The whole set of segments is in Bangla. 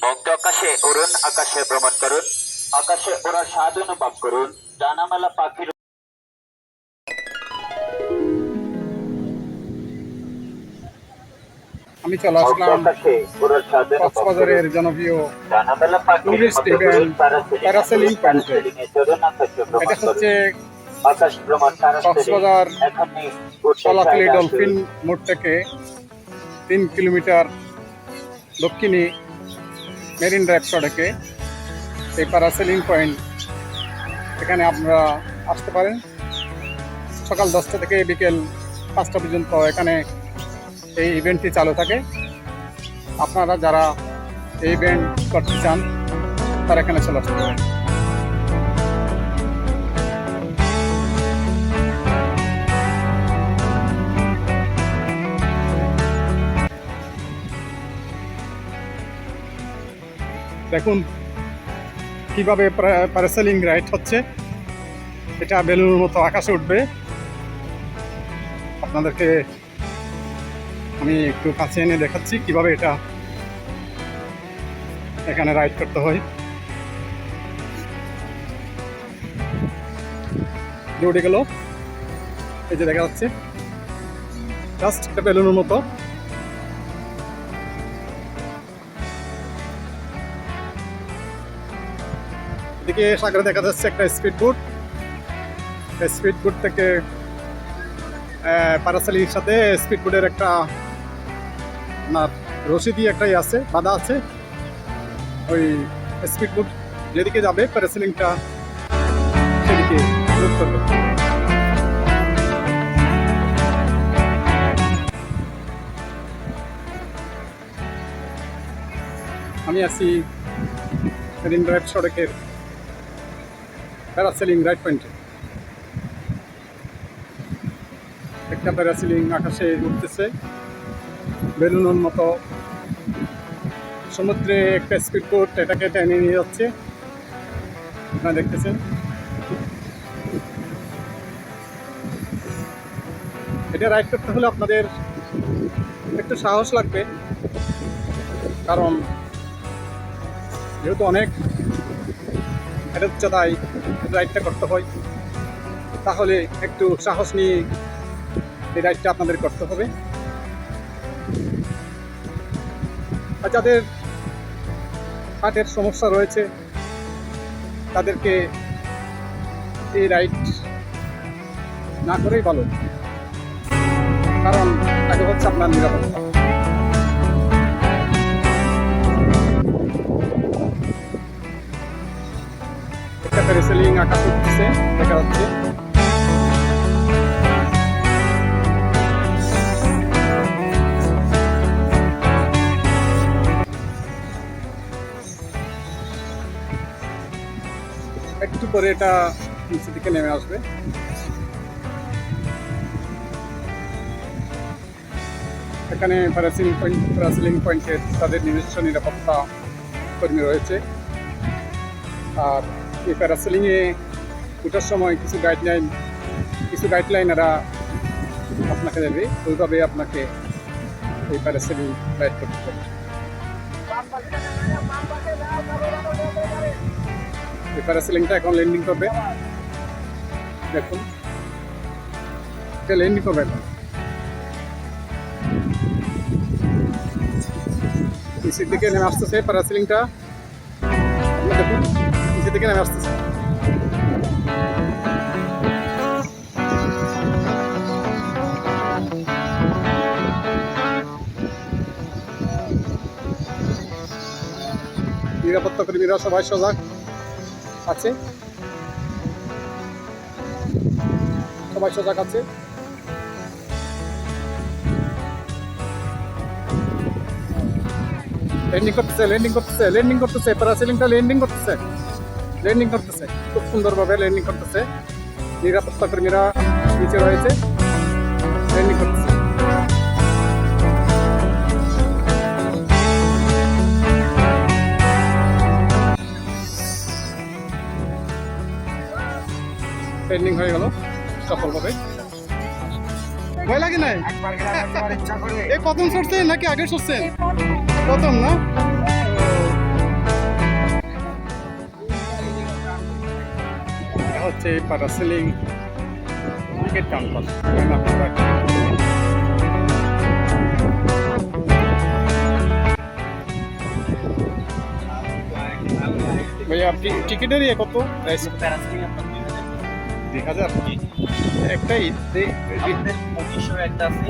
মুক্ত আকাশে উড়ুন, আকাশে ভ্রমণ করুন, আকাশে ওরা স্বাদ অনুভব করুন। ডানামেলা পাখির আমি চলে আসলাম কক্সবাজারের জনপ্রিয় ডানামেলা পাখির টুরিস্ট মতো ইভেন্ট ঘুরুন, প্যারাসেলিং পয়েন্টে। প্যারাসেলিং এ চড়ুন, আকাশে ভ্রমণ এটা করুন। হচ্ছে আকাশ ভ্রমণ প্যারাসেলিং কক্সবাজার এখনই উঠতে কলাতলি চাইলে ডলফিন আসুন। মোড় থেকে 3 কিলোমিটার দক্ষিণে মেরিন ড্রাইভ সড়কে এই প্যারাসেলিং পয়েন্ট, এখানে আপনারা আসতে পারেন। সকাল 10টা থেকে বিকেল 5টা পর্যন্ত এখানে এই ইভেন্টটি চালু থাকে। আপনারা যারা এই ইভেন্ট করতে চান তারা এখানে চলে আসতে পারেন। দেখুন কিভাবে প্যারাসেলিং রাইড হচ্ছে। এটা বেলুনের মতো আকাশে উঠবে। আপনাদেরকে আমি একটু কাছে এনে দেখাচ্ছি কিভাবে এটা এখানে রাইড করতে হয়। যে উঠে গেল, এই যে দেখা যাচ্ছে জাস্ট একটা বেলুনের মতো। এদিকে সাগরে দেখা যাচ্ছে একটা স্পিড বোট। স্পিড বোট থেকে প্যারাসেলিংয়ের সাথে স্পিড বোটের একটা আপনার রশি দিয়ে একটাই আছে, বাঁধা আছে। ওই স্পিড বোট যেদিকে যাবে প্যারাসেলিংটা সেদিকে মুভ করবে। আমি আছি মেরিন ড্রাইভ সড়কের প্যারাসেলিং রাইড পয়েন্টে। একটা প্যারাসেলিং আকাশে উঠতেছে বেলুনের মতো। সমুদ্রে একটা স্পিড বোট এটাকে টেনে নিয়ে যাচ্ছে, আপনারা দেখতেছেন। এটা রাইড করতে হলে আপনাদের একটু সাহস লাগবে, কারণ যেহেতু অনেক এটা উচ্চতায় রাইডটা করতে হয়, তাহলে একটু সাহস নিয়ে এই রাইডটা আপনাদের করতে হবে। আর যাদের হার্টের সমস্যা রয়েছে তাদেরকে এই রাইড না করেই ভালো, কারণ আগে হচ্ছে আপনার নিরাপত্তা। একটা প্যারাসেলিং আকাশ উঠতেছে দেখা যাচ্ছে। একটু পরে এটা নিচের দিকে নেমে আসবে। এখানে প্যারাসেলিং পয়েন্টের তাদের নিজস্ব নিরাপত্তা কর্মী রয়েছে। আর এই প্যারাসেলিংয়ে ওঠার সময় কিছু গাইডলাইন এরা আপনাকে দেবে, ওইভাবে আপনাকে এই প্যারাসেলিং রাইড করতে হবে। এই প্যারাসেলিংটা এখন ল্যান্ডিং করবে। দেখুন এটা ল্যান্ডিং করবে এখন। নিচের দিকে নেমে আসতেছে প্যারাসেলিংটা, দেখুন নিচের দিকে নেমে আসতেছে। নিরাপত্তা কর্মীরা সবাই সজাগ আছে, সবাই সজাগ আছে। ল্যান্ডিং করতেছে প্যারাসেলিংটা ল্যান্ডিং করতেছে খুব সুন্দরভাবে ল্যান্ডিং করতেছে। নিরাপত্তা কর্মীরা নিচে রয়েছে, ল্যান্ডিং করতেছে। ল্যান্ডিং হয়ে গেল সফলভাবে। ভয় লাগে নাই? এই প্রথম সরছেন নাকি আগে সরছেন? প্রথম না? হচ্ছে প্যারাসেলিং টিকিট কাউন্টার। এখানে আপনারা ভাইয়া টিকিটের ইয়ে কত প্রাইস? প্যারাসেলিং আপনার 2000 একটাই আমাদের 2500 একটা আছে,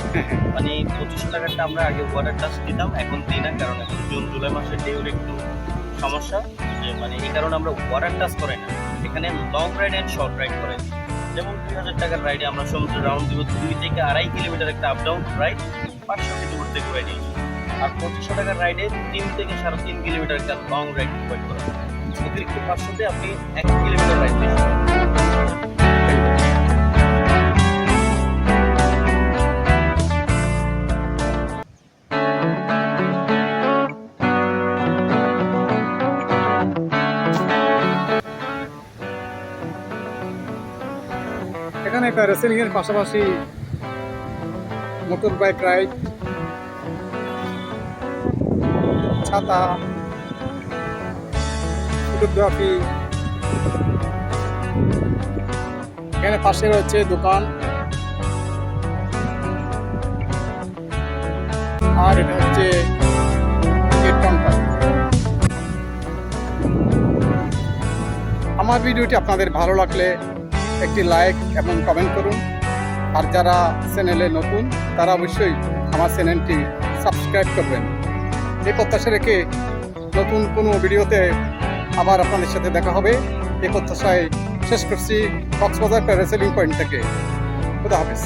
মানে 2500 টাকাটা আমরা আগে ওয়াটার টাচ দিতাম, এখন দিই না, কারণ এখন জুন জুলাই মাসে ডেউর একটু সমস্যা, যে মানে এই কারণে আমরা ওয়াটার টাচ করে না, এখানে long ride and short ride করে। যেমন 2000 টাকার রাইডে আমরা সমুদ্র রাউন্ড দিব 2 থেকে 2.5 কিলোমিটার একটা আপ ডাউন রাইড, 500 কিলোমিটার ঘুরে নিয়েছি। আর 2500 টাকার রাইডে 3 থেকে 3.5 কিলোমিটার একটা লং রাইড প্রোভাইড করা। অতিরিক্ত 500তে আপনি 1 কিলোমিটার রাইড পেয়ে যাবেন। এখানে প্যারাসেলিং এর পাশাপাশি মোটর বাইক রাইড, ছাতা, ফটোগ্রাফি, এখানে পাশে রয়েছে দোকান, আর এটা হচ্ছে টিকিট কাউন্টার। আমার ভিডিওটি আপনাদের ভালো লাগলে একটি লাইক এবং কমেন্ট করুন, আর যারা চ্যানেলে নতুন তারা অবশ্যই আমার চ্যানেলটি সাবস্ক্রাইব করবেন। এই প্রত্যাশা রেখে নতুন কোনো ভিডিওতে আবার আপনাদের সাথে দেখা হবে এই প্রত্যাশায় শেষ করছি কক্সবাজার প্যারাসেলিং পয়েন্ট থেকে। খুদা হাফেজ।